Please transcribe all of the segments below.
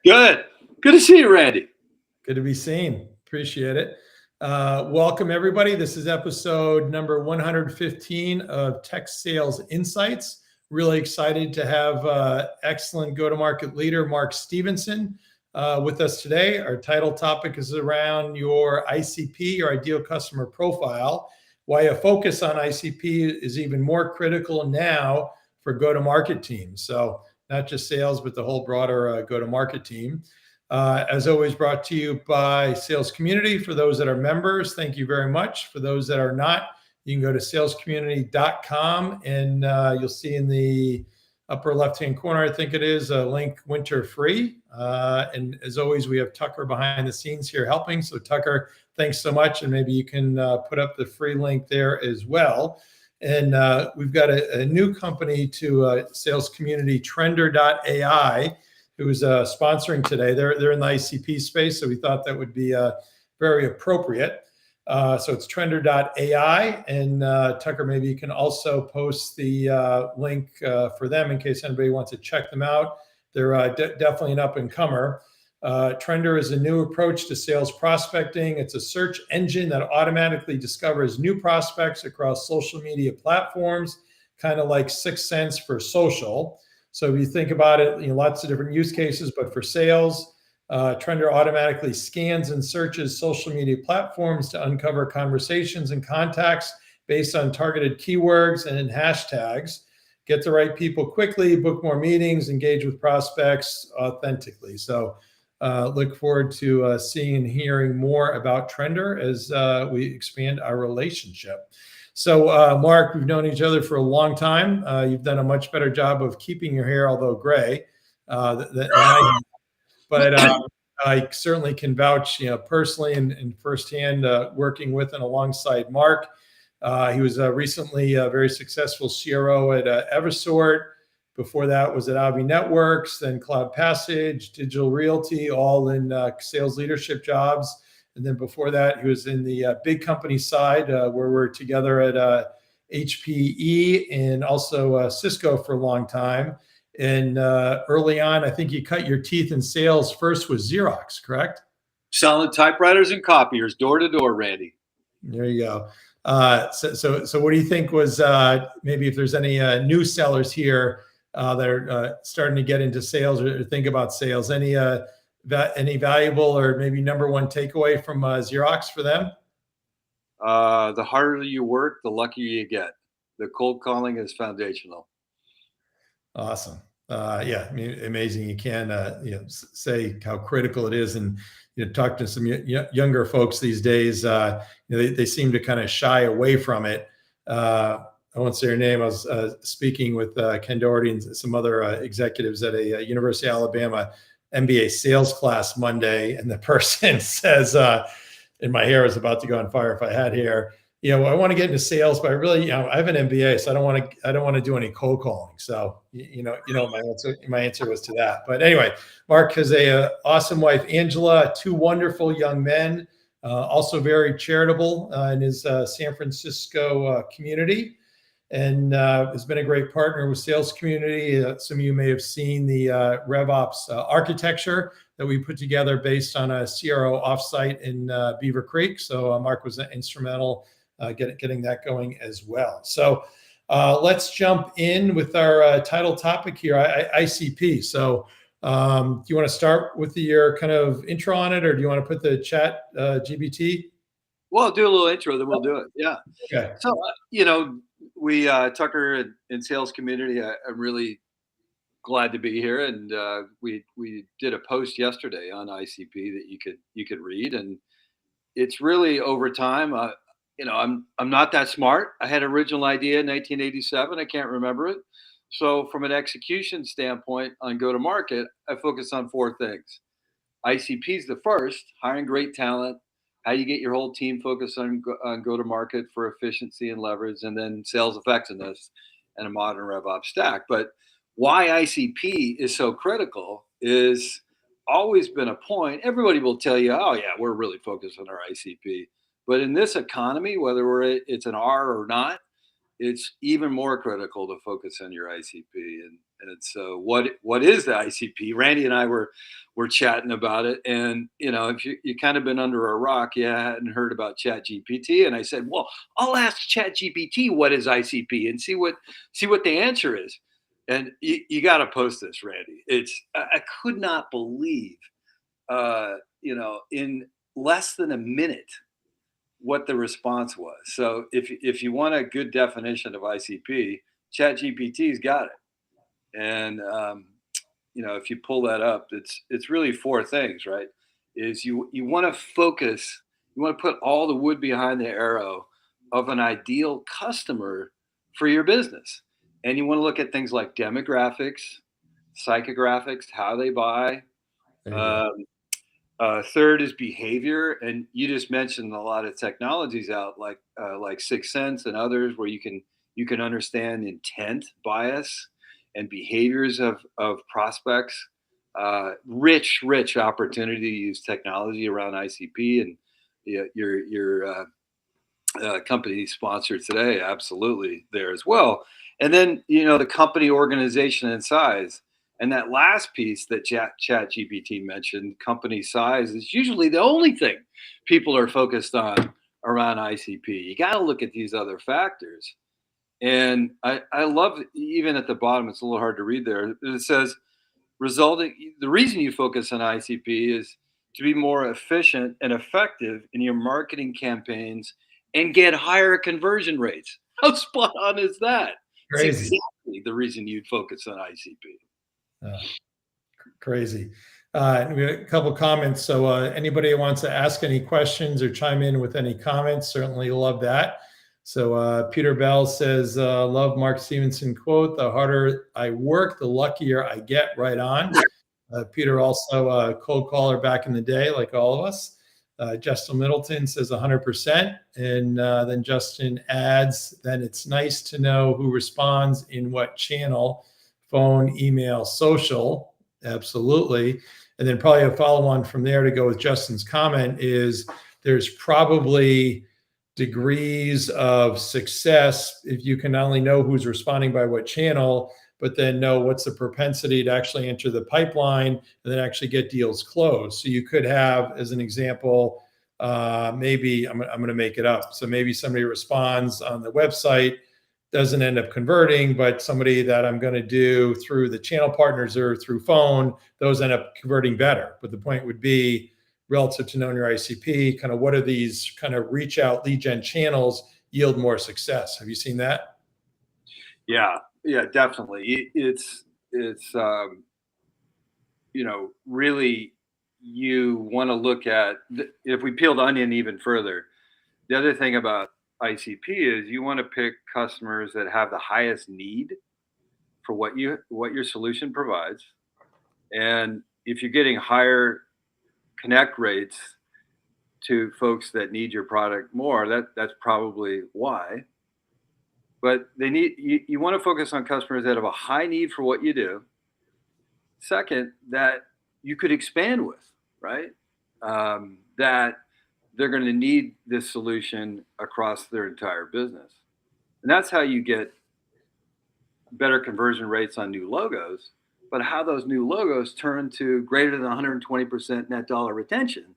Good. Good to see you, Randy. Good to be seen. Appreciate it. Welcome, everybody. This is episode number 115 of Tech Sales Insights. Really excited to have excellent go-to-market leader, Mark Stephenson, with us today. Our title topic is around your ICP, your ideal customer profile, why a focus on ICP is even more critical now for go-to-market teams. So not just sales, but the whole broader go-to-market team. As always, brought to you by Sales Community. For those that are members, thank you very much. For those that are not, you can go to salescommunity.com and you'll see in the upper left-hand corner, I think it is, a link winter free. And as always, we have Tucker behind the scenes here helping. So Tucker, thanks so much. And maybe you can put up the free link there as well. And we've got a new company to Sales Community, Trender.ai, who is sponsoring today. They're in the ICP space, so we thought that would be very appropriate. So it's Trender.ai, and Tucker, maybe you can also post the link for them in case anybody wants to check them out. They're definitely an up-and-comer. Trender is a new approach to sales prospecting. It's a search engine that automatically discovers new prospects across social media platforms, kind of like 6 Sense for social. So if you think about it, lots of different use cases, but for sales, Trender automatically scans and searches social media platforms to uncover conversations and contacts based on targeted keywords and hashtags. Get the right people quickly, book more meetings, engage with prospects authentically. So look forward to seeing and hearing more about Trender as we expand our relationship. So, Mark, we've known each other for a long time. You've done a much better job of keeping your hair, although gray, than I have. But I certainly can vouch, personally and firsthand, working with and alongside Mark. He was recently a very successful CRO at Eversort. Before that was at Avi Networks, then Cloud Passage, Digital Realty, all in sales leadership jobs. And then before that, he was in the big company side where we're together at HPE and also Cisco for a long time. And early on, I think you cut your teeth in sales first with Xerox, correct? Selling typewriters and copiers door to door, Randy. There you go. So what do you think was maybe if there's any new sellers here that are starting to get into sales or think about sales, any valuable or maybe number one takeaway from Xerox for them? The harder you work, the luckier you get. The cold calling is foundational. Awesome. Yeah, I mean, amazing. You can say how critical it is, and talk to some younger folks these days. They seem to kind of shy away from it. I won't say her name. I was speaking with Ken Doherty and some other executives at a University of Alabama MBA sales class Monday, and the person says, and my hair is about to go on fire if I had hair. I want to get into sales, but I really, I have an MBA, so I don't want to do any cold calling. So, my answer was to that. But anyway, Mark has a awesome wife, Angela, 2 wonderful young men, also very charitable in his San Francisco community, and has been a great partner with Sales Community. Some of you may have seen the RevOps architecture that we put together based on a CRO offsite in Beaver Creek. So Mark was instrumental getting that going as well. So let's jump in with our title topic here, ICP. So do you want to start with your kind of intro on it, or do you want to put the chat GBT? Well, I'll do a little intro, then we'll do it. Yeah. Okay. So, we, Tucker in Sales Community, I'm really glad to be here. And we did a post yesterday on ICP that you could read. And it's really over time, I'm not that smart. I had an original idea in 1987. I can't remember it. So from an execution standpoint on go-to-market, I focus on 4 things. ICP is the first, hiring great talent, how you get your whole team focused on go-to-market for efficiency and leverage, and then sales effectiveness and a modern RevOps stack. But why ICP is so critical is always been a point. Everybody will tell you, oh yeah, we're really focused on our ICP. But in this economy, whether it's an R or not, it's even more critical to focus on your ICP. And And so what is the ICP? Randy and I were chatting about it, and if you kind of been under a rock, yeah, I hadn't heard about Chat GPT, and I said, well, I'll ask Chat GPT what is ICP and see what the answer is. And you got to post this, Randy. I could not believe, in less than a minute, what the response was. So if you want a good definition of ICP, Chat GPT's got it. And if you pull that up, it's really four things, right? Is you want to focus, you want to put all the wood behind the arrow of an ideal customer for your business. And you want to look at things like demographics, psychographics, how they buy. There you go. Third is behavior, and you just mentioned a lot of technologies out like Sixth Sense and others where you can understand intent, bias, and behaviors of prospects. Rich opportunity to use technology around ICP, and your company sponsor today, absolutely there as well. And then the company organization and size. And that last piece that Chat GPT mentioned, company size, is usually the only thing people are focused on around ICP. You got to look at these other factors. And I love, even at the bottom, it's a little hard to read there. It says, the reason you focus on ICP is to be more efficient and effective in your marketing campaigns and get higher conversion rates. How spot on is that? It's Crazy. exactly the reason you'd focus on ICP. Crazy. We have a couple comments. So anybody who wants to ask any questions or chime in with any comments, certainly love that. So Peter Bell says, love Mark Stephenson quote, the harder I work, the luckier I get. Right on. Peter also a cold caller back in the day, like all of us. Justin Middleton says 100%. And then Justin adds, then it's nice to know who responds in what channel, phone, email, social. Absolutely. And then probably a follow-on from there to go with Justin's comment is there's probably degrees of success if you can not only know who's responding by what channel, but then know what's the propensity to actually enter the pipeline and then actually get deals closed. So you could have, as an example, maybe I'm going to make it up. So maybe somebody responds on the website, doesn't end up converting, but somebody that I'm going to do through the channel partners or through phone, those end up converting better. But the point would be, relative to knowing your ICP, kind of what are these kind of reach out lead gen channels yield more success? Have you seen that? Yeah, definitely. It's really, you want to look at, if we peel the onion even further, the other thing about ICP is you want to pick customers that have the highest need for what your solution provides. And if you're getting higher connect rates to folks that need your product more, that's probably why. But you want to focus on customers that have a high need for what you do. Second, that you could expand with, right? That they're going to need this solution across their entire business. And that's how you get better conversion rates on new logos, but how those new logos turn to greater than 120% net dollar retention,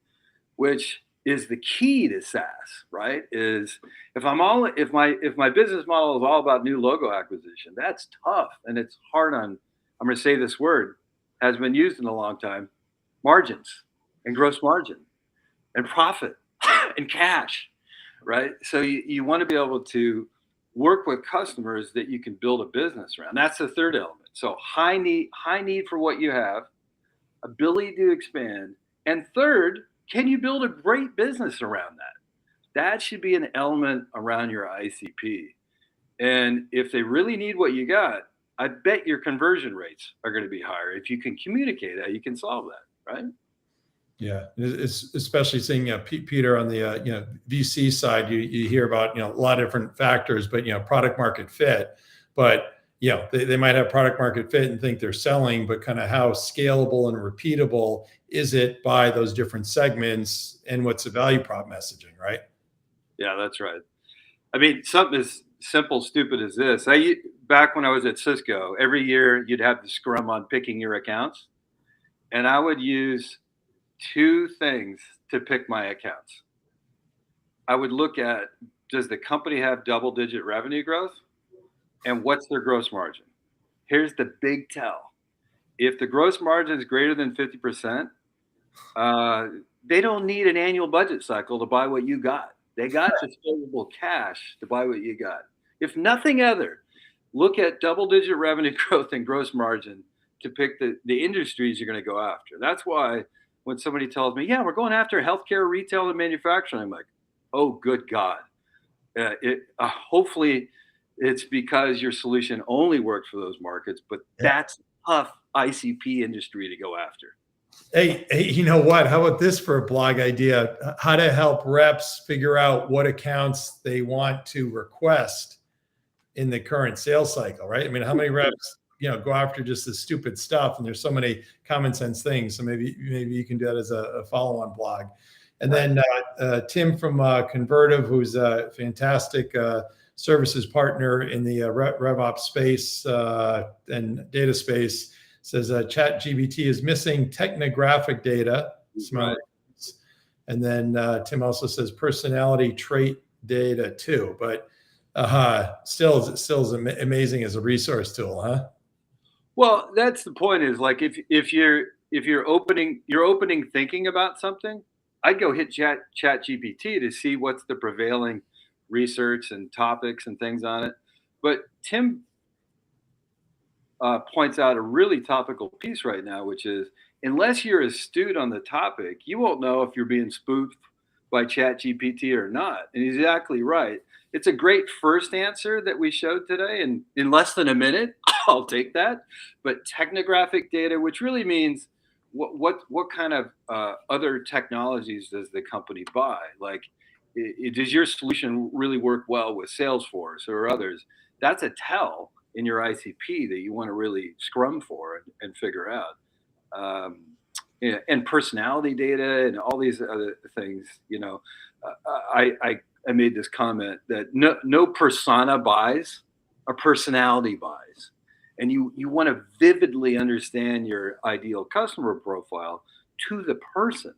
which is the key to SaaS, right? Is if my business model is all about new logo acquisition, that's tough and it's hard on, I'm going to say this word, has been used in a long time, margins and gross margin and profit and cash, right? So you want to be able to work with customers that you can build a business around. That's the third element. So high need for what you have, ability to expand, and third, can you build a great business around that? That should be an element around your ICP. And if they really need what you got, I bet your conversion rates are going to be higher. If you can communicate that, you can solve that, right? Yeah, it's especially seeing Peter on the VC side. You hear about a lot of different factors, but product market fit. But they might have product market fit and think they're selling, but kind of how scalable and repeatable is it by those different segments, and what's the value prop messaging, right? Yeah, that's right. I mean, something simple, stupid as this. Back when I was at Cisco, every year you'd have the scrum on picking your accounts, and I would use two things to pick my accounts. I would look at, does the company have double-digit revenue growth, and what's their gross margin? Here's the big tell. If the gross margin is greater than 50%, they don't need an annual budget cycle to buy what you got. They got disposable cash to buy what you got. If nothing other, look at double-digit revenue growth and gross margin to pick the industries you're going to go after. That's why when somebody tells me, yeah, we're going after healthcare, retail, and manufacturing, I'm like, oh, good God. Hopefully it's because your solution only works for those markets, but that's a tough ICP industry to go after. Hey, you know what? How about this for a blog idea? How to help reps figure out what accounts they want to request in the current sales cycle, right? I mean, how many reps, go after just the stupid stuff, and there's so many common sense things. So maybe you can do that as a follow-on blog. And then Tim from Convertive, who's a fantastic services partner in the RevOps space and data space, says ChatGPT is missing technographic data. Right. And then Tim also says personality trait data too, but still is amazing as a resource tool, huh? Well, that's the point. Is like if you're opening thinking about something, I'd go hit ChatGPT to see what's the prevailing research and topics and things on it. But Tim points out a really topical piece right now, which is unless you're astute on the topic, you won't know if you're being spoofed by ChatGPT or not. And he's exactly right. It's a great first answer that we showed today, and in less than a minute, I'll take that. But technographic data, which really means what kind of other technologies does the company buy? Like, does your solution really work well with Salesforce or others? That's a tell in your ICP that you want to really scrum for and figure out. And personality data and all these other things. I made this comment that no persona buys, a personality buys. And you want to vividly understand your ideal customer profile to the person,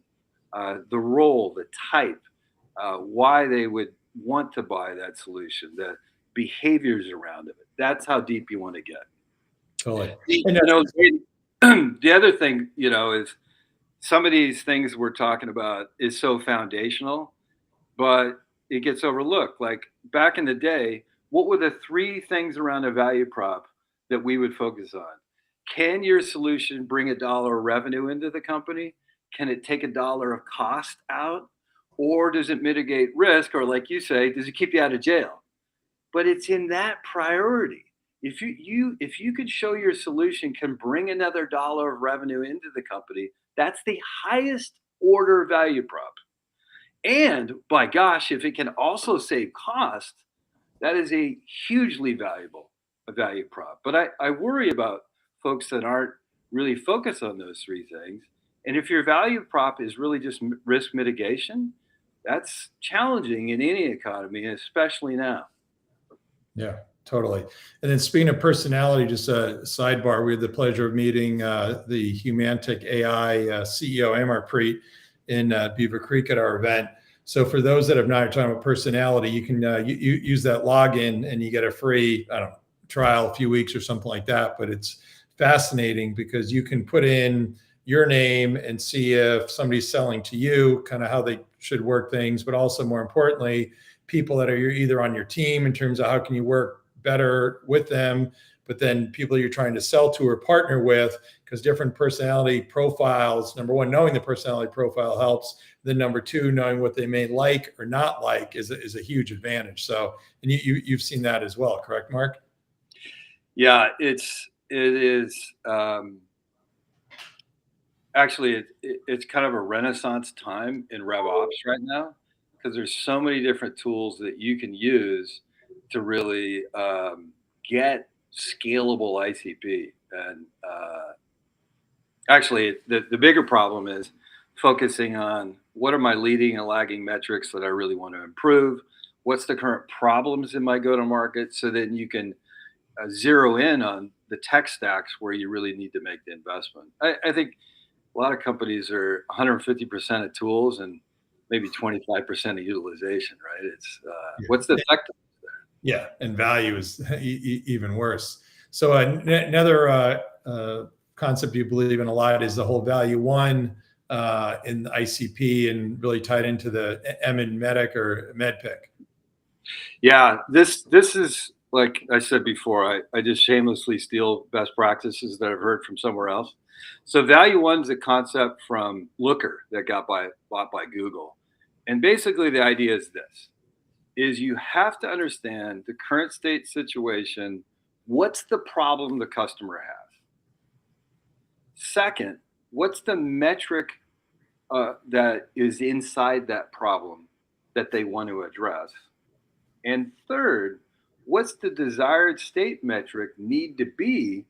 the role, the type, why they would want to buy that solution, the behaviors around it. That's how deep you want to get. Totally. The other thing, is some of these things we're talking about is so foundational, but it gets overlooked. Like back in the day, what were the three things around a value prop that we would focus on? Can your solution bring $1 of revenue into the company? Can it take $1 of cost out? Or does it mitigate risk? Or like you say, does it keep you out of jail? But it's in that priority. If you could show your solution can bring another $1 of revenue into the company, that's the highest order value prop. And by gosh, if it can also save cost, that is a hugely valuable value prop. But I worry about folks that aren't really focused on those three things. And if your value prop is really just risk mitigation, that's challenging in any economy, especially now. Yeah, totally. And then speaking of personality, just a sidebar, we had the pleasure of meeting the Humantic AI CEO, Amarpreet, in Beaver Creek at our event. So for those that have not talking about personality, you can you use that login and you get a free, trial, a few weeks or something like that. But it's fascinating because you can put in your name and see if somebody's selling to you, kind of how they should work things, but also more importantly, people that are either on your team in terms of how can you work better with them, but then people you're trying to sell to or partner with, because different personality profiles, number one, knowing the personality profile helps. Then number two, knowing what they may like or not like is a huge advantage. So, and you've seen that as well, correct, Mark? Yeah, it is. Actually, it's kind of a renaissance time in RevOps right now, because there's so many different tools that you can use to really get scalable ICP. And actually, the bigger problem is focusing on what are my leading and lagging metrics that I really want to improve? What's the current problems in my go-to-market, so then you can zero in on the tech stacks where you really need to make the investment. I think a lot of companies are 150% of tools and maybe 25% of utilization, right? It's what's the effect? Yeah, and value is even worse. So another concept you believe in a lot is the whole value one in the ICP, and really tied into the M in medic or medpic. Yeah, this is like I said before. I just shamelessly steal best practices that I've heard from somewhere else. So value one's a concept from Looker that got bought by Google, and basically the idea is this: is you have to understand the current state situation. What's the problem the customer has? Second, what's the metric that is inside that problem that they want to address? And third, what's the desired state metric need to be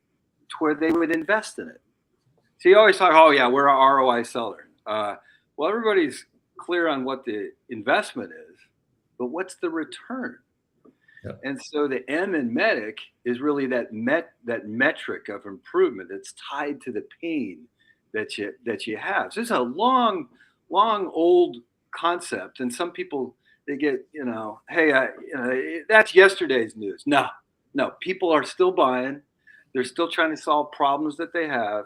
to where they would invest in it? So you always talk, oh yeah, we're a ROI seller. Well, everybody's clear on what the investment is, but what's the return? Yep. And so the M in medic is really that metric of improvement that's tied to the pain that you have. So it's a long old concept, and some people they get hey, that's yesterday's news. No, people are still buying. They're still trying to solve problems that they have,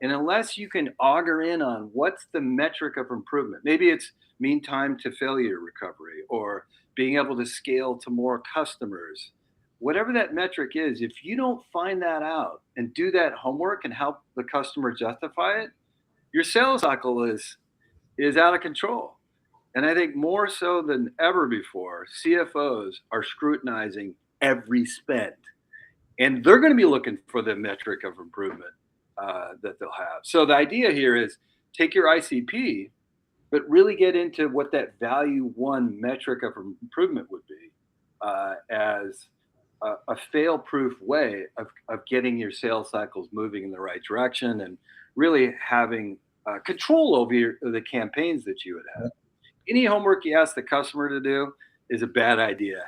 and unless you can auger in on what's the metric of improvement, maybe it's mean time to failure recovery or being able to scale to more customers. Whatever that metric is, if you don't find that out and do that homework and help the customer justify it, your sales cycle is out of control. And I think more so than ever before, CFOs are scrutinizing every spend, and they're going to be looking for the metric of improvement that they'll have. So the idea here is take your ICP, but really get into what that value one metric of improvement would be as a fail-proof way of getting your sales cycles moving in the right direction and really having control over the campaigns that you would have. Any homework you ask the customer to do is a bad idea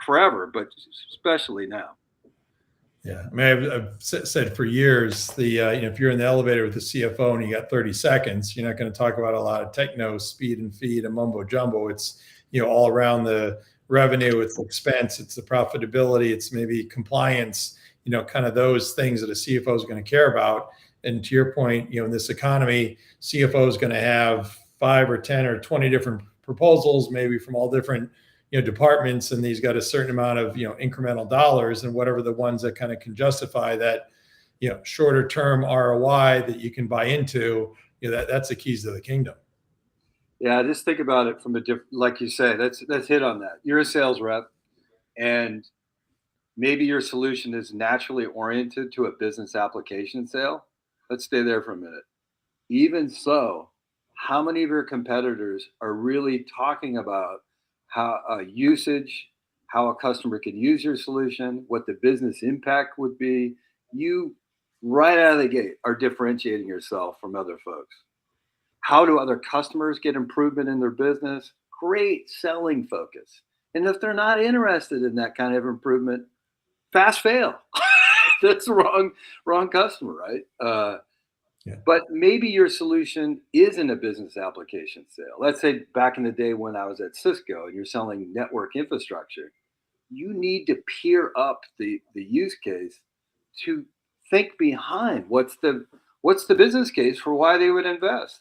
forever, but especially now. Yeah, I mean, I've said for years, if you're in the elevator with the CFO and you got 30 seconds, you're not going to talk about a lot of techno, speed and feed, and mumbo jumbo. It's all around the revenue, it's the expense, it's the profitability, it's maybe compliance, kind of those things that a CFO is going to care about. And to your point, in this economy, CFO is going to have 5 or 10 or 20 different proposals, maybe from all different departments, and these got a certain amount of incremental dollars, and whatever the ones that kind of can justify that shorter term ROI that you can buy into, that's the keys to the kingdom. Yeah, just think about it from a different, like you say, let's hit on that. You're a sales rep, and maybe your solution is naturally oriented to a business application sale. Let's stay there for a minute. Even so, how many of your competitors are really talking about how usage, how a customer could use your solution, what the business impact would be? You, right out of the gate, are differentiating yourself from other folks. How do other customers get improvement in their business? Great selling focus. And if they're not interested in that kind of improvement, fast fail. That's the wrong customer, right? Yeah. But maybe your solution isn't a business application sale. Let's say back in the day when I was at Cisco and you're selling network infrastructure, you need to peer up the use case to think behind what's the business case for why they would invest.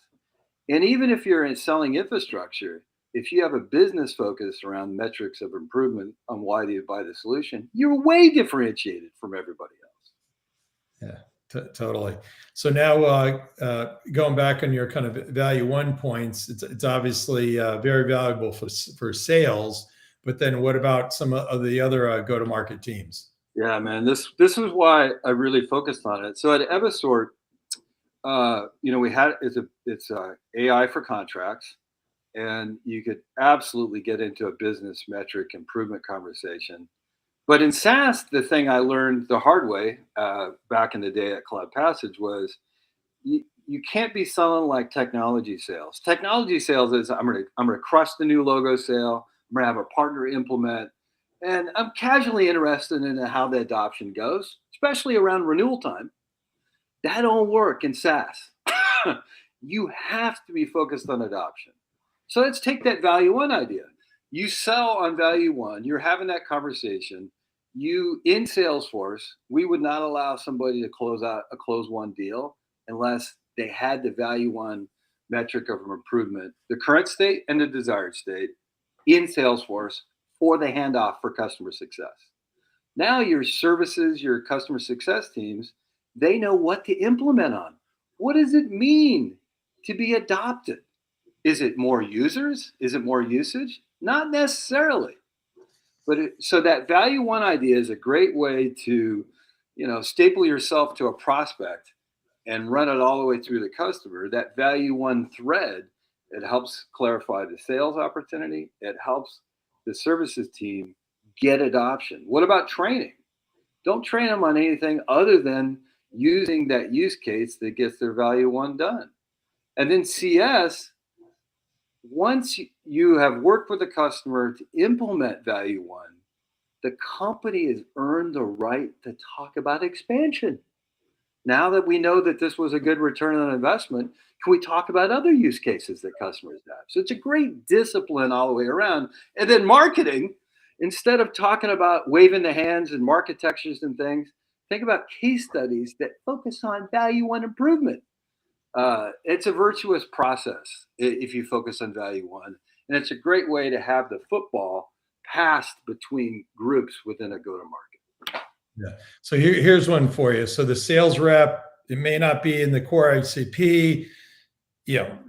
And even if you're selling infrastructure, if you have a business focus around metrics of improvement on why do you buy the solution, you're way differentiated from everybody else. Yeah, totally. So now going back on your kind of value one points, it's obviously very valuable for sales, but then what about some of the other go-to-market teams? Yeah, man, this is why I really focused on it. So at Evisort, we had it's AI for contracts, and you could absolutely get into a business metric improvement conversation. But in SaaS, the thing I learned the hard way back in the day at Cloud Passage was you can't be selling like technology sales. Technology sales is I'm gonna crush the new logo sale. I'm going to have a partner implement. And I'm casually interested in how the adoption goes, especially around renewal time. That don't work in SaaS. You have to be focused on adoption. So let's take that value one idea. You sell on value one, you're having that conversation. You in Salesforce, we would not allow somebody to close out a close one deal unless they had the value one metric of improvement, the current state and the desired state in Salesforce for the handoff for customer success. Now your services, your customer success teams, they know what to implement on. What does it mean to be adopted? Is it more users? Is it more usage? Not necessarily. So that value one idea is a great way to, staple yourself to a prospect and run it all the way through the customer. That value one thread, it helps clarify the sales opportunity. It helps the services team get adoption. What about training? Don't train them on anything other than using that use case that gets their value one done. And then CS, once you have worked with the customer to implement value one, the company has earned the right to talk about expansion. Now that we know that this was a good return on investment, can we talk about other use cases that customers have? So it's a great discipline all the way around. And then marketing, instead of talking about waving the hands and market textures and things, think about case studies that focus on value one improvement. It's a virtuous process if you focus on value one. And it's a great way to have the football passed between groups within a go-to-market. Yeah. So here's one for you. So the sales rep, it may not be in the core ICP.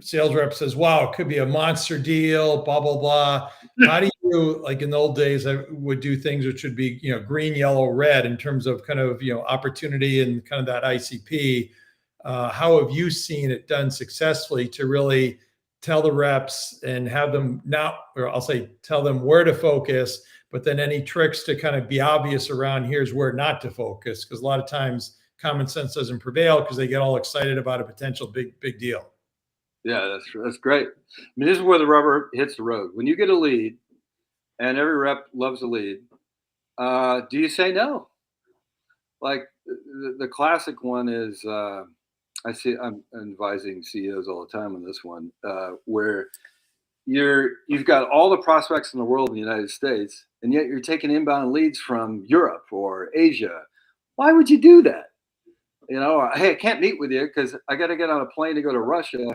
Sales rep says, wow, it could be a monster deal, blah, blah, blah. How do you, like in the old days, I would do things which would be, green, yellow, red in terms of kind of, opportunity and kind of that ICP. How have you seen it done successfully to really tell the reps and have them tell them where to focus, but then any tricks to kind of be obvious around here's where not to focus? Because a lot of times common sense doesn't prevail because they get all excited about a potential big deal. Yeah, that's great. I mean, this is where the rubber hits the road. When you get a lead, and every rep loves a lead, do you say no? Like the classic one is, I'm advising CEOs all the time on this one, where you've got all the prospects in the world in the United States, and yet you're taking inbound leads from Europe or Asia. Why would you do that? Hey, I can't meet with you because I got to get on a plane to go to Russia.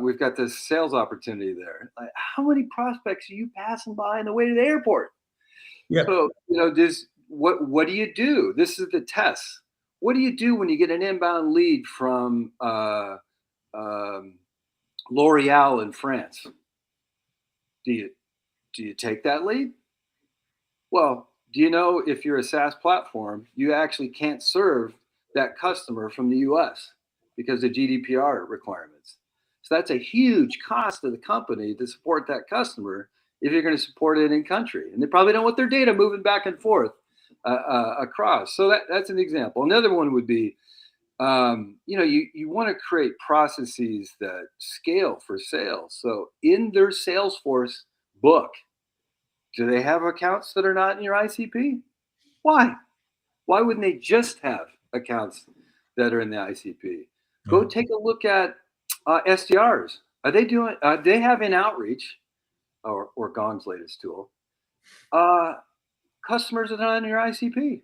We've got this sales opportunity there. Like, how many prospects are you passing by on the way to the airport? Yeah. So, what do you do? This is the test. What do you do when you get an inbound lead from L'Oreal in France? Do you take that lead? Well, do you know if you're a SaaS platform, you actually can't serve that customer from the US because of GDPR requirements. So that's a huge cost to the company to support that customer if you're going to support it in country. And they probably don't want their data moving back and forth across. So that's an example. Another one would be, you want to create processes that scale for sales. So in their Salesforce book, do they have accounts that are not in your ICP? Why? Why wouldn't they just have accounts that are in the ICP? Go take a look at SDRs. Are they have in outreach or Gong's latest tool, customers that are not in your ICP?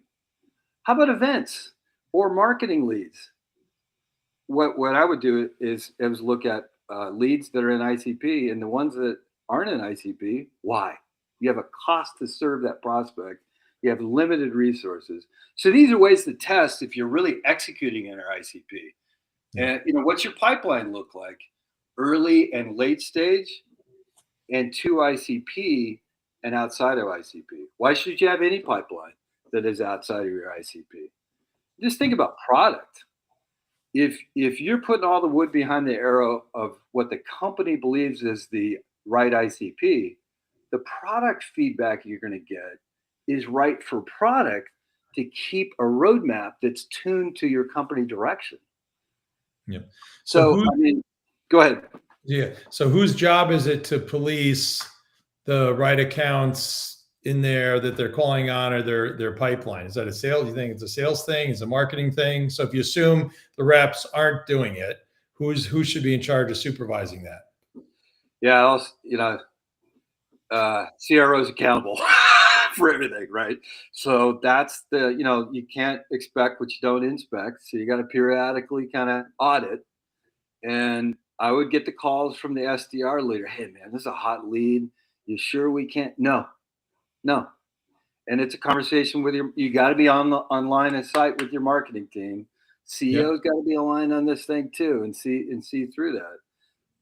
How about events or marketing leads? What I would do is look at leads that are in ICP and the ones that aren't in ICP. Why? You have a cost to serve that prospect. You have limited resources. So these are ways to test if you're really executing in our ICP. And what's your pipeline look like? Early and late stage, and to ICP and outside of ICP. Why should you have any pipeline that is outside of your ICP? Just think about product. If you're putting all the wood behind the arrow of what the company believes is the right ICP, the product feedback you're going to get is right for product to keep a roadmap that's tuned to your company direction. Yeah. So go ahead. Yeah. So whose job is it to police the right accounts in there that they're calling on, or their pipeline? Is that a sales? Do you think it's a sales thing? Is it a marketing thing? So if you assume the reps aren't doing it, who should be in charge of supervising that? Yeah, CRO is accountable for everything, right? So that's you can't expect what you don't inspect. So you got to periodically kind of audit. And I would get the calls from the SDR leader. Hey, man, this is a hot lead. You sure we can't? No, no. And it's a conversation with you got to be online and site with your marketing team. CEO's got to be aligned on this thing too, and see through that.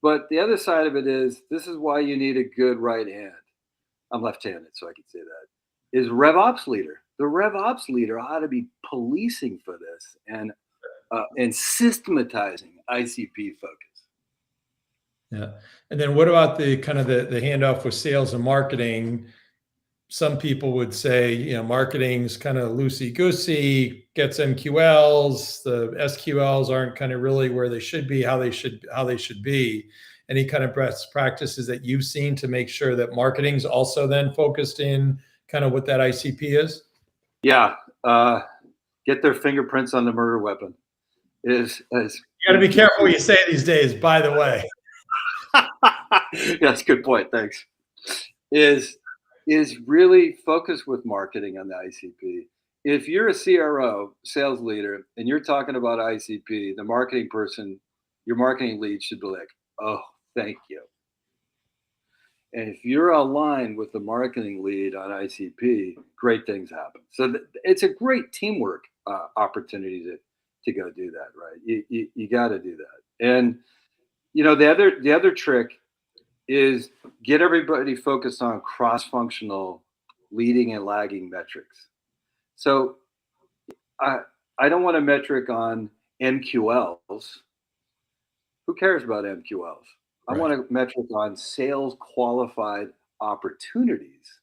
But the other side of it is, this is why you need a good right hand. I'm left-handed, so I can say that. Is RevOps leader. The RevOps leader ought to be policing for this and systematizing ICP focus. Yeah. And then what about the kind of the handoff with sales and marketing? Some people would say, marketing's kind of loosey-goosey, gets MQLs, the SQLs aren't kind of really where they should be, how they should be. Any kind of best practices that you've seen to make sure that marketing's also then focused in kind of what that ICP is? Yeah. Get their fingerprints on the murder weapon. You got to be careful what you say these days, by the way. Yeah, that's a good point. Thanks. Is really focus with marketing on the ICP. If you're a CRO, sales leader, and you're talking about ICP, the marketing person, your marketing lead should be like, oh, thank you. And if you're aligned with the marketing lead on ICP, great things happen. So it's a great teamwork opportunity to go do that, right? You got to do that. And the other trick is get everybody focused on cross-functional leading and lagging metrics. So I don't want a metric on MQLs. Who cares about MQLs? I want a metric on sales qualified opportunities.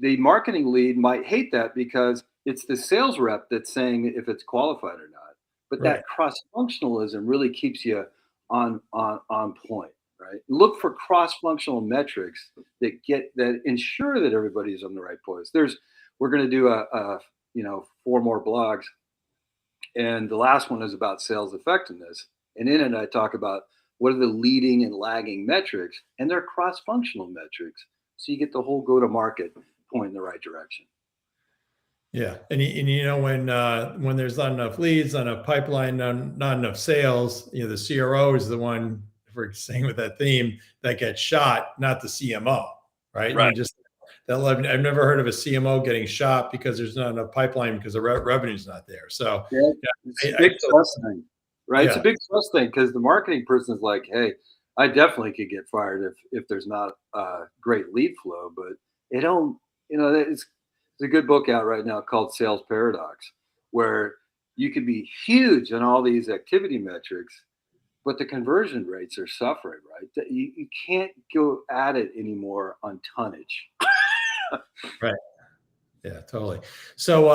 The marketing lead might hate that because it's the sales rep that's saying if it's qualified or not. But that cross-functionalism really keeps you on point. Right? Look for cross-functional metrics that ensure that everybody's on the right place. We're going to do 4 more blogs, and the last one is about sales effectiveness. And in it, I talk about what are the leading and lagging metrics, and they're cross-functional metrics, so you get the whole go-to-market point in the right direction. Yeah, and when there's not enough leads, not enough pipeline, not enough sales, the CRO is the one, if we're staying with that theme, that gets shot, not the CMO, right? Right. I've never heard of a CMO getting shot because there's not enough pipeline because the revenue's not there. So it's a big trust thing, right? It's a big trust thing because the marketing person is like, hey, I definitely could get fired if there's not great lead flow, but they don't. There's a good book out right now called Sales Paradox, where you could be huge on all these activity metrics, but the conversion rates are suffering, right? You can't go at it anymore on tonnage. Right. Yeah, totally. So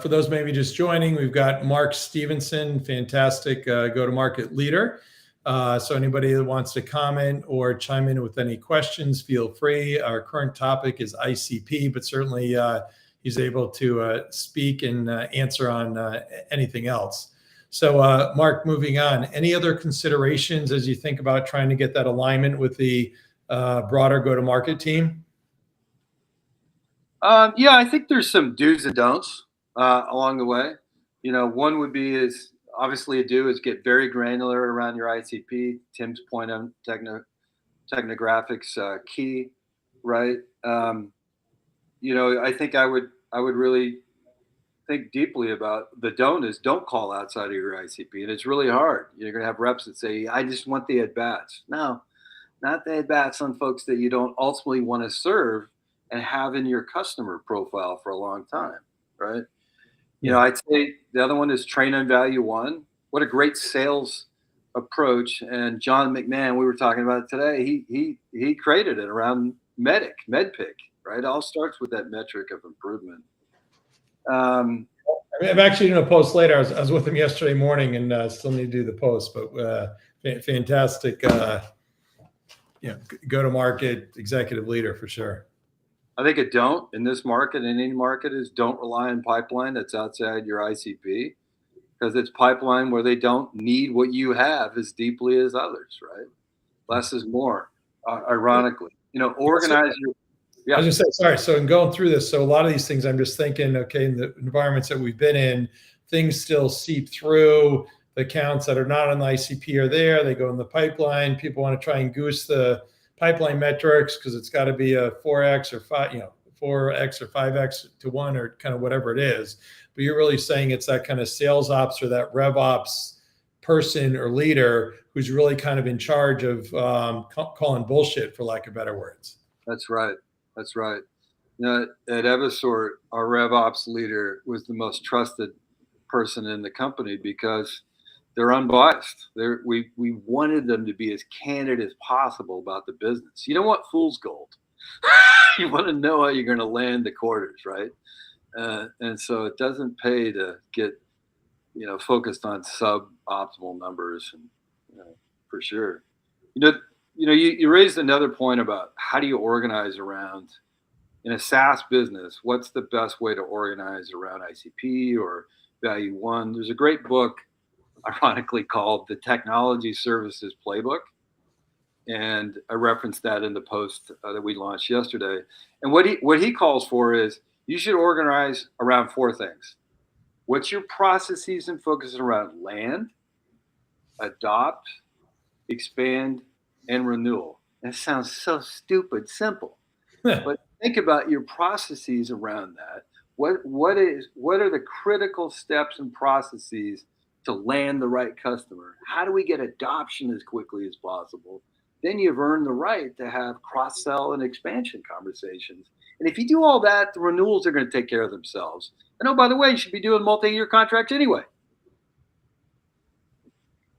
for those maybe just joining, we've got Mark Stephenson, fantastic go-to-market leader. So anybody that wants to comment or chime in with any questions, feel free. Our current topic is ICP, but certainly he's able to speak and answer on anything else. So Mark, moving on, any other considerations as you think about trying to get that alignment with the broader go-to-market team? Yeah, I think there's some do's and don'ts along the way. One would be is obviously a do is get very granular around your ICP. Tim's point on technographics key, right? I think I would really think deeply about the don't is don't call outside of your ICP, and it's really hard. You're going to have reps that say, "I just want the at bats." No, not the at bats on folks that you don't ultimately want to serve and have in your customer profile for a long time, right? I'd say the other one is train on value one. What a great sales approach. And John McMahon, we were talking about it today, he created it around MedPick, right? It all starts with that metric of improvement. I'm actually doing a post later. I was with him yesterday morning and still need to do the post, but fantastic go to market executive leader for sure. I think a don't in this market, in any market, is don't rely on pipeline that's outside your ICP, because it's pipeline where they don't need what you have as deeply as others, right? Less is more, ironically. Organize your, I yeah. was just saying, sorry. So in going through this, so a lot of these things, I'm just thinking, okay, in the environments that we've been in, things still seep through. The accounts that are not on the ICP are there. They go in the pipeline. People want to try and goose the pipeline metrics because it's got to be a 4x or 4x or 5x to 1 or kind of whatever it is. But you're really saying it's that kind of sales ops or that rev ops person or leader who's really kind of in charge of calling bullshit, for lack of better words. That's right. That's right. At Eversort, our rev ops leader was the most trusted person in the company because they're unbiased. We wanted them to be as candid as possible about the business. You don't want fool's gold. You want to know how you're going to land the quarters, right? And so it doesn't pay to get focused on suboptimal numbers, and for sure. You raised another point about how do you organize around, in a SaaS business, what's the best way to organize around ICP or Value One? There's a great book, ironically, called The Technology Services Playbook. And I referenced that in the post that we launched yesterday. And what he calls for is you should organize around 4 things. What's your processes and focus around land, adopt, expand, and renewal? That sounds so stupid simple. But think about your processes around that. What are the critical steps and processes to land the right customer? How do we get adoption as quickly as possible? Then you've earned the right to have cross-sell and expansion conversations. And if you do all that, the renewals are going to take care of themselves. And oh, by the way, you should be doing multi-year contracts anyway.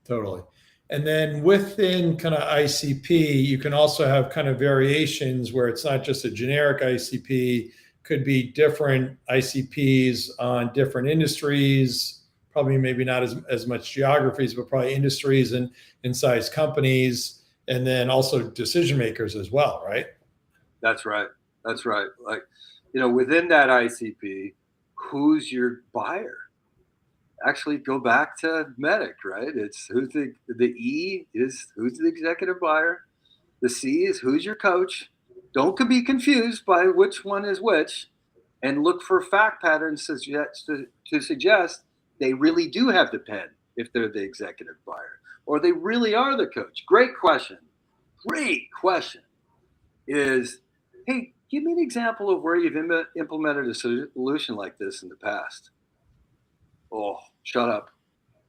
Totally. And then within kind of ICP, you can also have kind of variations where it's not just a generic ICP, could be different ICPs on different industries, probably maybe not as much geographies, but probably industries and size companies, and then also decision makers as well, right? That's right. That's right. Like, within that ICP, who's your buyer? Actually, go back to Medic, right? It's who's the E is who's the executive buyer. The C is who's your coach. Don't be confused by which one is which, and look for fact patterns to suggest they really do have the pen if they're the executive buyer, or they really are the coach. Great question. Great question is, hey, give me an example of where you've implemented a solution like this in the past. Oh, shut up.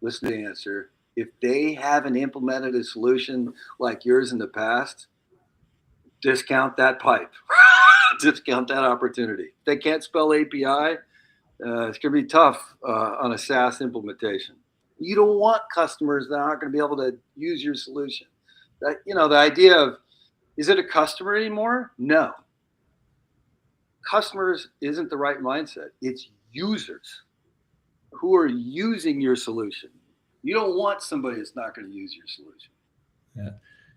Listen to the answer. If they haven't implemented a solution like yours in the past, discount that pipe. Discount that opportunity. If they can't spell API, it's going to be tough on a SaaS implementation. You don't want customers that aren't going to be able to use your solution. The idea of, is it a customer anymore? No. Customers isn't the right mindset. It's users who are using your solution. You don't want somebody that's not going to use your solution. Yeah.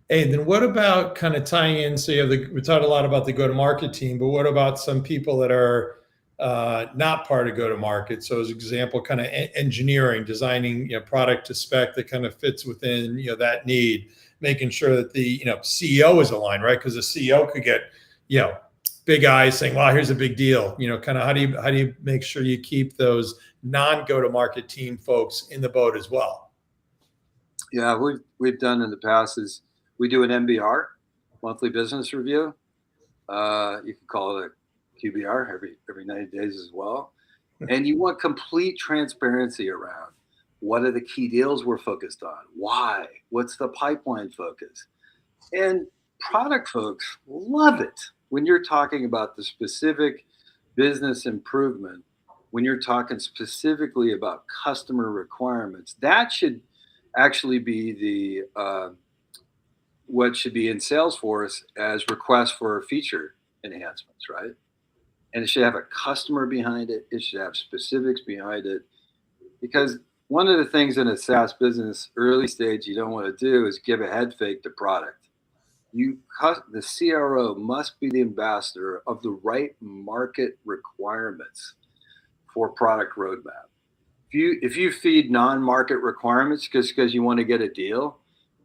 Hey, then what about kind of tying in? So we talked a lot about the go-to-market team, but what about some people that are not part of go-to-market? So as an example, kind of engineering, designing product to spec that kind of fits within that need, making sure that the CEO is aligned, right? Because the CEO could get big eyes saying, "Wow, here's a big deal." Kind of how do you make sure you keep those non-go-to-market team folks in the boat as well? Yeah, we've done in the past is we do an MBR, monthly business review. You can call it a QBR every 90 days as well. And you want complete transparency around what are the key deals we're focused on, why, what's the pipeline focus. And product folks love it when you're talking about the specific business improvement, when you're talking specifically about customer requirements. That should actually be the what should be in Salesforce as requests for feature enhancements, right? And it should have a customer behind it. It should have specifics behind it. Because one of the things in a SaaS business, early stage, you don't want to do is give a head fake to product. The CRO must be the ambassador of the right market requirements for product roadmap. If you feed non-market requirements just because you want to get a deal,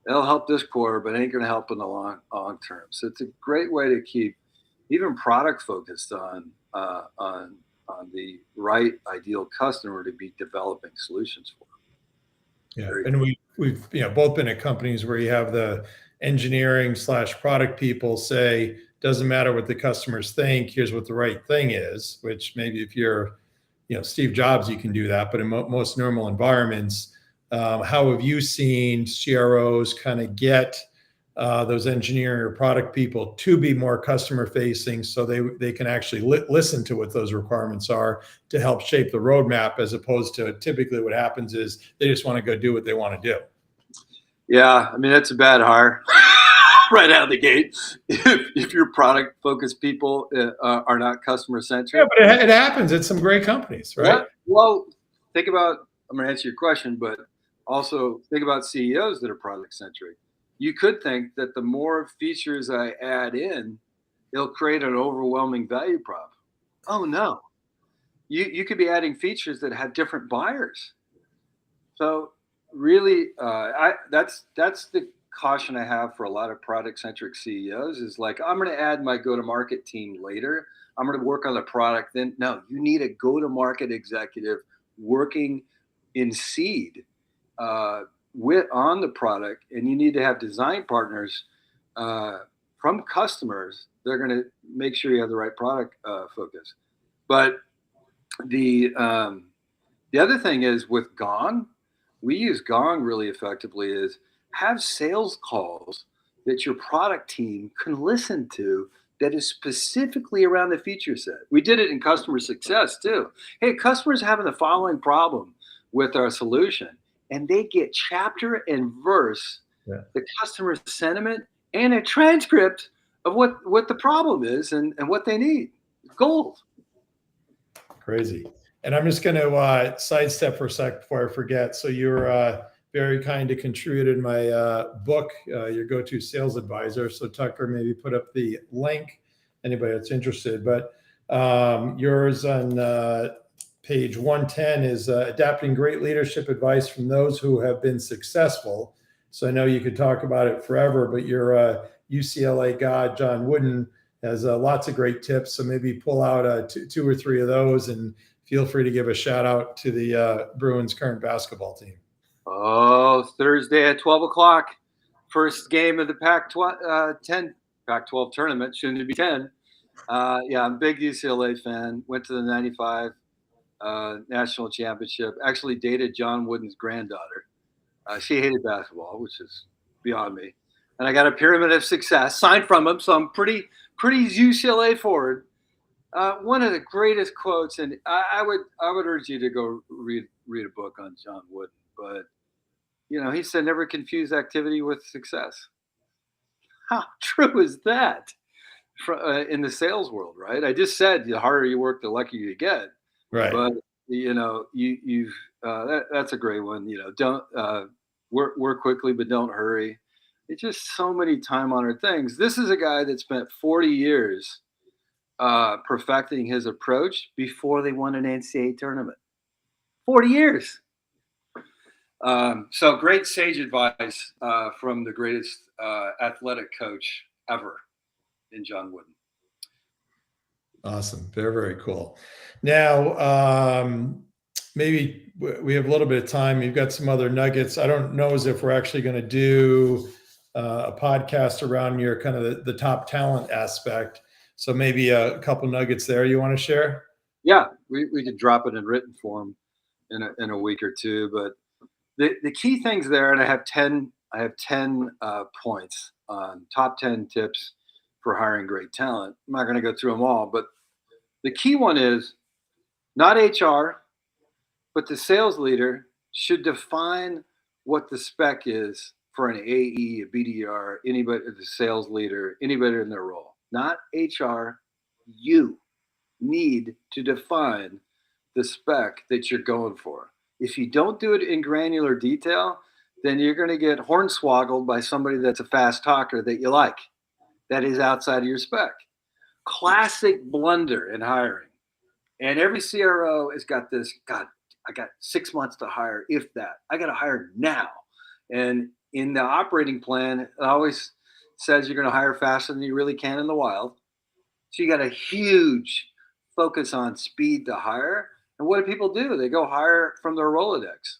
it'll help this quarter, but it ain't going to help in the long term. So it's a great way to keep even product focused on the right ideal customer to be developing solutions for. Yeah, and we've both been at companies where you have the engineering/product people say, doesn't matter what the customers think, here's what the right thing is. Which maybe if you're Steve Jobs, you can do that, but in most normal environments, how have you seen CROs kind of get those engineering or product people to be more customer facing, so they can actually listen to what those requirements are to help shape the roadmap, as opposed to typically what happens is they just want to go do what they want to do? Yeah, I mean, that's a bad hire right out of the gate. If your product focused people are not customer Yeah, centric. but it happens at some great companies, right? Yeah. Well, I'm going to answer your question, but also think about CEOs that are product centric. You could think that the more features I add in, it'll create an overwhelming value prop. Oh no, you could be adding features that have different buyers. So really, that's the caution I have for a lot of product centric CEOs is like, I'm going to add my go to market team later. I'm going to work on the product. Then no, you need a go to market executive working in seed with on the product, and you need to have design partners from customers. They're going to make sure you have the right product focus. But the the other thing is with Gong, we use Gong really effectively is have sales calls that your product team can listen to that is specifically around the feature set. We did it in customer success too. Hey, customers having the following problem with our solution, and they get chapter and verse, Yeah. the customer sentiment, and a transcript of what the problem is and what they need. Gold. Crazy. And I'm just going to sidestep for a sec before I forget. So you're very kind to contribute in my book, your go-to sales advisor. So Tucker, maybe put up the link, anybody that's interested. But yours on page 110 is adapting great leadership advice from those who have been successful. So I know you could talk about it forever, but your UCLA guy, John Wooden, has lots of great tips. So maybe pull out two or three of those, and feel free to give a shout out to the Bruins current basketball team. Oh, Thursday at 12 o'clock, first game of the Pac-12 tournament, soon to be 10. Yeah, I'm a big UCLA fan. Went to the 95 national championship. Actually dated John Wooden's granddaughter. She hated basketball, which is beyond me. And I got a pyramid of success signed from him, so I'm pretty UCLA forward. One of the greatest quotes, and I would urge you to go read a book on John Wooden. But he said, never confuse activity with success. How true is that in the sales world, right? I just said the harder you work, the luckier you get. Right. But that's a great one. Don't work quickly, but don't hurry. It's just so many time-honored things. This is a guy that spent 40 years perfecting his approach before they won an NCAA tournament. 40 years. So great sage advice from the greatest athletic coach ever in John Wooden. Awesome. Very, very cool. Now, maybe we have a little bit of time. You've got some other nuggets. I don't know as if we're actually going to do a podcast around your kind of the top talent aspect. So maybe a couple nuggets there you want to share? Yeah, we could drop it in written form in a week or two. But the key things there, and I have 10 points on top 10 tips for hiring great talent. I'm not going to go through them all, but the key one is not HR, but the sales leader should define what the spec is for an AE, a BDR, anybody, the sales leader, anybody in their role. Not HR. You need to define the spec that you're going for. If you don't do it in granular detail, then you're going to get hornswoggled by somebody that's a fast talker that you like. that is outside of your spec. Classic blunder in hiring. And every CRO has got this, God, I got 6 months to hire, if that. I got to hire now. And in the operating plan, it always says you're going to hire faster than you really can in the wild. So you got a huge focus on speed to hire. And what do people do? They go hire from their Rolodex.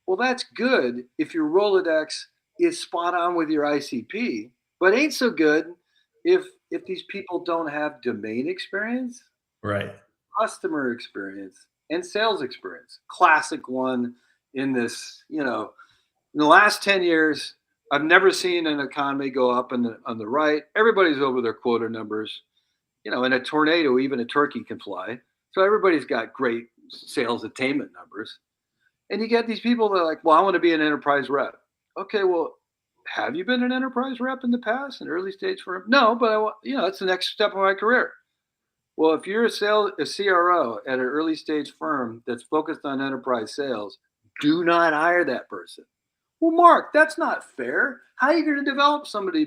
Well, that's good if your Rolodex is spot on with your ICP, but ain't so good if these people don't have domain experience, Right. customer experience, and sales experience. Classic one in this, in the last 10 years, I've never seen an economy go up on the right. Everybody's over their quota numbers. In a tornado, even a turkey can fly. So everybody's got great sales attainment numbers. And you get these people that are like, well, I want to be an enterprise rep. Okay, well, have you been an enterprise rep in the past, an early stage firm? No, but that's the next step of my career. Well, if you're a CRO at an early stage firm that's focused on enterprise sales, do not hire that person. Well, Mark, that's not fair. How are you going to develop somebody?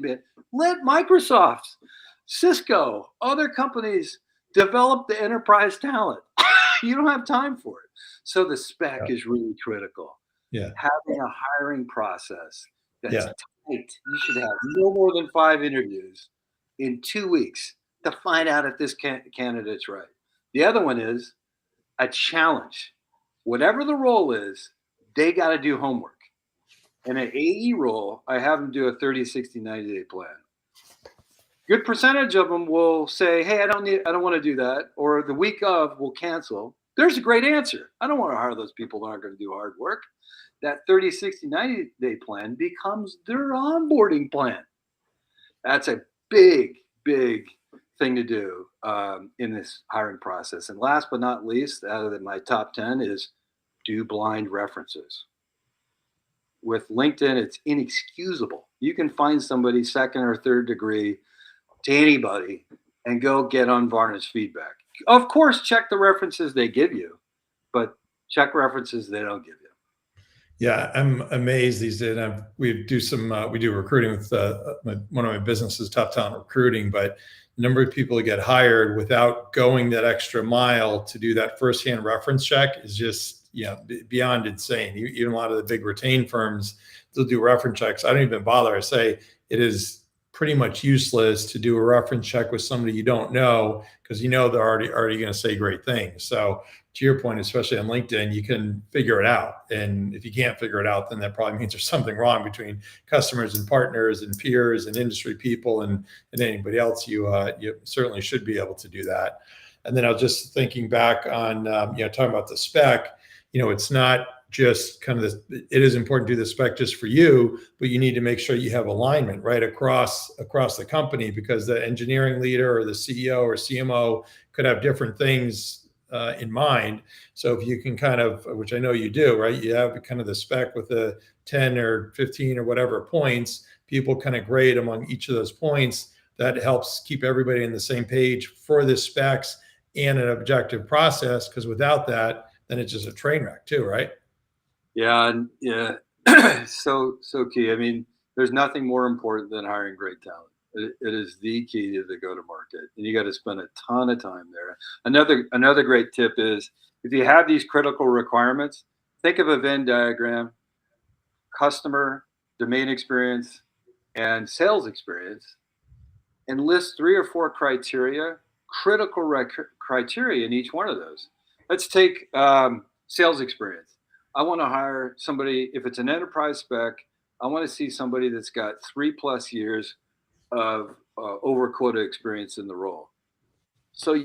Let Microsoft, Cisco, other companies develop the enterprise talent. You don't have time for it. So the spec is really critical. Yeah. Having a hiring process that's tight. You should have no more than 5 interviews in 2 weeks to find out if this candidate's right. The other one is a challenge. Whatever the role is, they got to do homework. In an AE role, I have them do a 30, 60, 90-day plan. Good percentage of them will say, hey, I don't want to do that. Or the week of will cancel. There's a great answer. I don't want to hire those people that aren't going to do hard work. That 30, 60, 90-day plan becomes their onboarding plan. That's a big, big thing to do in this hiring process. And last but not least, out of my top 10 is do blind references. With LinkedIn, it's inexcusable. You can find somebody second or third degree to anybody and go get unvarnished feedback. Of course, check the references they give you, but check references they don't give you. Yeah, I'm amazed these days. We do recruiting with one of my businesses, Top Talent Recruiting, but the number of people that get hired without going that extra mile to do that firsthand reference check is just beyond insane. Even a lot of the big retained firms, they'll do reference checks. I don't even bother. I say it is pretty much useless to do a reference check with somebody you don't know, because they're already going to say great things. So to your point, especially on LinkedIn, you can figure it out. And if you can't figure it out, then that probably means there's something wrong between customers and partners and peers and industry people and anybody else. You certainly should be able to do that. And then I was just thinking back on talking about the spec. It's not just kind of this, it is important to do the spec just for you, but you need to make sure you have alignment right across the company, because the engineering leader or the CEO or CMO could have different things in mind. So if you can kind of, which I know you do, right? You have kind of the spec with the 10 or 15 or whatever points, people kind of grade among each of those points. That helps keep everybody on the same page for the specs and an objective process, because without that, then it's just a train wreck too, right? Yeah. So key. I mean, there's nothing more important than hiring great talent. It is the key to the go-to-market, and you got to spend a ton of time there. Another great tip is, if you have these critical requirements, think of a Venn diagram: customer, domain experience, and sales experience, and list 3 or 4 criteria, criteria in each one of those. Let's take sales experience. I want to hire somebody, if it's an enterprise spec, I want to see somebody that's got 3+ years of over quota experience in the role. So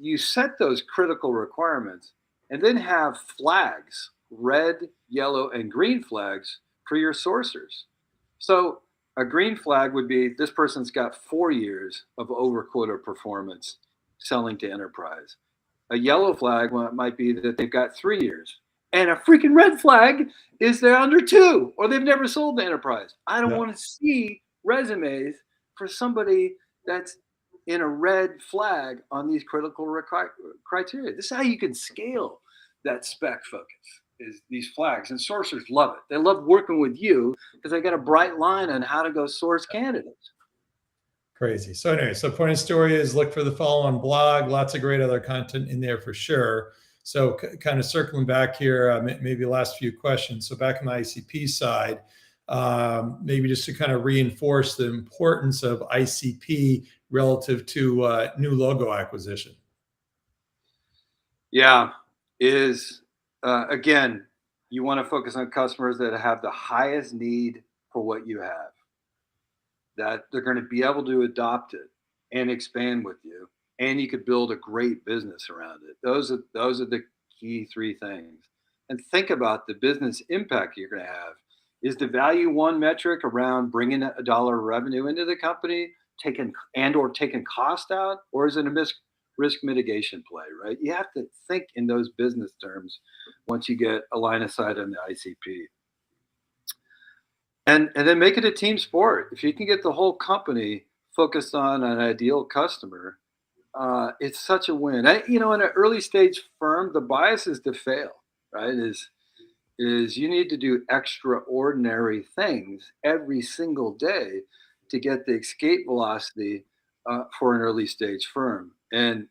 you set those critical requirements and then have flags, red, yellow, and green flags for your sourcers. So a green flag would be, this person's got 4 years of over quota performance selling to enterprise. A yellow flag might be that they've got 3 years. And a freaking red flag is they're under 2, or they've never sold to enterprise. I don't want to see resumes for somebody that's in a red flag on these critical criteria. This is how you can scale that spec focus, is these flags. And sourcers love it. They love working with you because they got a bright line on how to go source candidates. Crazy. So anyway, so point of story is look for the follow-on blog. Lots of great other content in there for sure. So kind of circling back here, maybe last few questions. So back on the ICP side, maybe just to kind of reinforce the importance of ICP relative to new logo acquisition. Yeah, is again, you want to focus on customers that have the highest need for what you have, that they're going to be able to adopt it and expand with you, and you could build a great business around it. Those are the key three things. And think about the business impact you're going to have. Is the value one metric around bringing a dollar of revenue into the company, taking cost out, or is it a risk mitigation play? Right? You have to think in those business terms once you get a line of sight on the ICP. And then make it a team sport. If you can get the whole company focused on an ideal customer, it's such a win. In an early stage firm, the bias is to fail, right? Is you need to do extraordinary things every single day to get the escape velocity for an early stage firm. And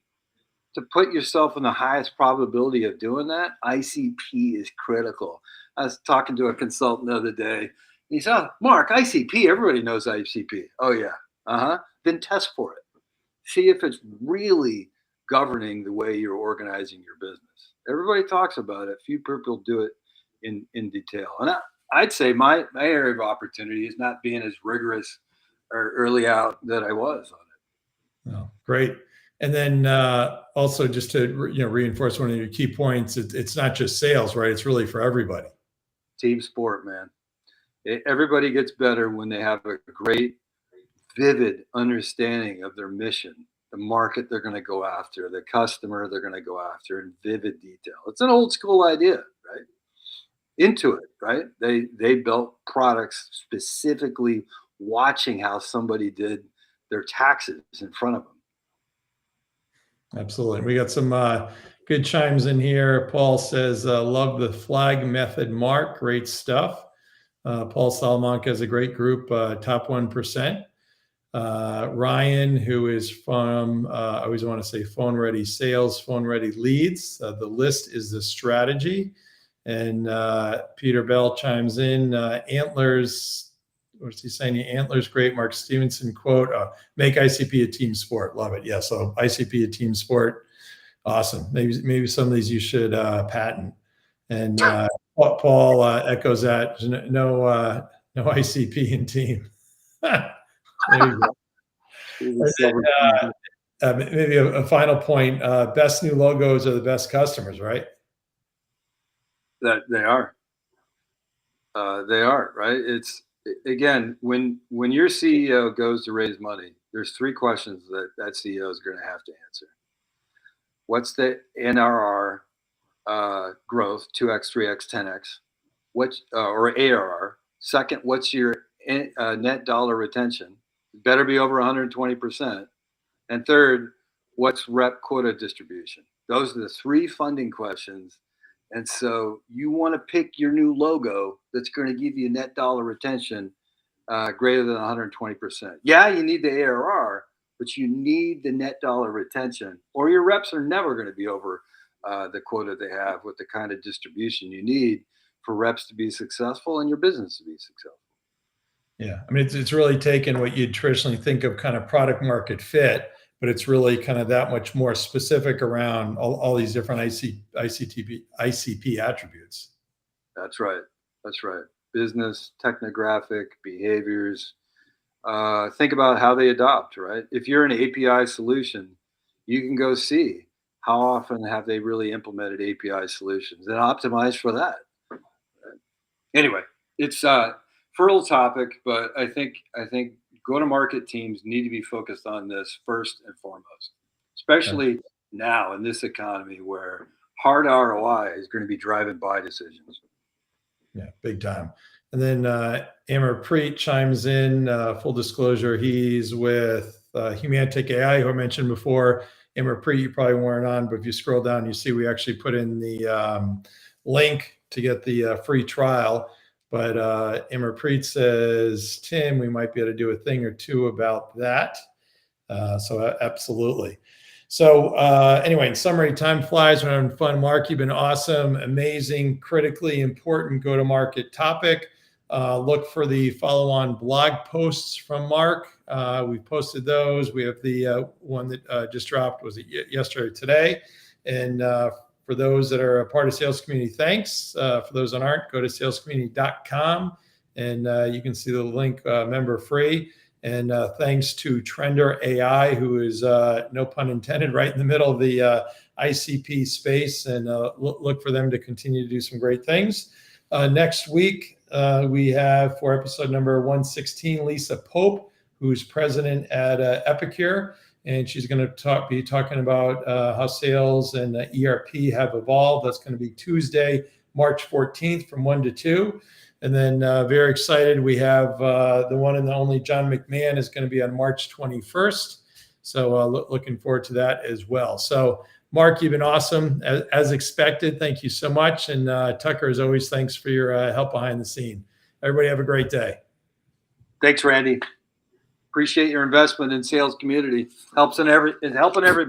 to put yourself in the highest probability of doing that, ICP is critical. I was talking to a consultant the other day. He said, "Oh, Mark, ICP, everybody knows ICP." Oh, yeah. Then test for it. See if it's really governing the way you're organizing your business. Everybody talks about it. Few people do it in detail. And I'd say my area of opportunity is not being as rigorous or early out that I was on it. Oh, great. And then also just to reinforce one of your key points, it's not just sales, right? It's really for everybody. Team sport, man. Everybody gets better when they have a great, vivid understanding of their mission, the market they're going to go after, the customer they're going to go after in vivid detail. It's an old school idea, right? Intuit, right? They built products specifically watching how somebody did their taxes in front of them. Absolutely. We got some good chimes in here. Paul says, love the flag method, Mark. Great stuff. Paul Salamanca has a great group, top 1%. Ryan, who is from, I always want to say phone ready sales, phone ready leads. The list is the strategy. And Peter Bell chimes in, antlers. What's he saying? Antlers, great. Mark Stephenson quote, make ICP a team sport. Love it. Yeah. So ICP a team sport. Awesome. Maybe some of these you should patent. And Paul echoes that. No ICP in team. There you go. Maybe a final point. Best new logos are the best customers, right? That they are. They are, right? It's again when your CEO goes to raise money, there's three questions that CEO is going to have to answer. What's the NRR growth, 2x, 3x, 10x? Or ARR? Second, what's your net dollar retention? It better be over 120%. And third, what's rep quota distribution? Those are the three funding questions. And so you want to pick your new logo that's going to give you net dollar retention greater than 120%. Yeah, you need the ARR, but you need the net dollar retention, or your reps are never going to be over the quota they have with the kind of distribution you need for reps to be successful and your business to be successful. Yeah, I mean, it's really taken what you'd traditionally think of kind of product market fit, but it's really kind of that much more specific around all these different ICP attributes. That's right. That's right. Business, technographic, behaviors. Think about how they adopt, right? If you're an API solution, you can go see how often have they really implemented API solutions and optimized for that. Anyway, it's a fertile topic, but I think go-to-market teams need to be focused on this first and foremost, especially now in this economy where hard ROI is going to be driving buy decisions. Yeah, big time. And then Amar Preet chimes in, full disclosure, he's with Humantic AI, who I mentioned before. Amar Preet, you probably weren't on, but if you scroll down, you see we actually put in the link to get the free trial. But Amar Preet says, Tim, we might be able to do a thing or two about that. So absolutely. So anyway, in summary, time flies when I'm having fun. Mark, you've been awesome, amazing, critically important go-to-market topic. Look for the follow-on blog posts from Mark. We've posted those. We have the one that just dropped, was it yesterday or today? And for those that are a part of Sales Community, thanks. For those that aren't, go to salescommunity.com and you can see the link, member free. And thanks to Trender AI, who is, no pun intended, right in the middle of the ICP space, and look for them to continue to do some great things. Next week, we have, for episode number 116, Lisa Pope, who's president at Epicure, and she's going to be talking about how sales and ERP have evolved. That's going to be Tuesday, March 14th from 1 to 2. And then very excited, we have the one and the only John McMahon is going to be on March 21st. So looking forward to that as well. So Mark, you've been awesome as expected. Thank you so much. And Tucker, as always, thanks for your help behind the scene. Everybody have a great day. Thanks, Randy. Appreciate your investment in Sales Community. Helping everybody.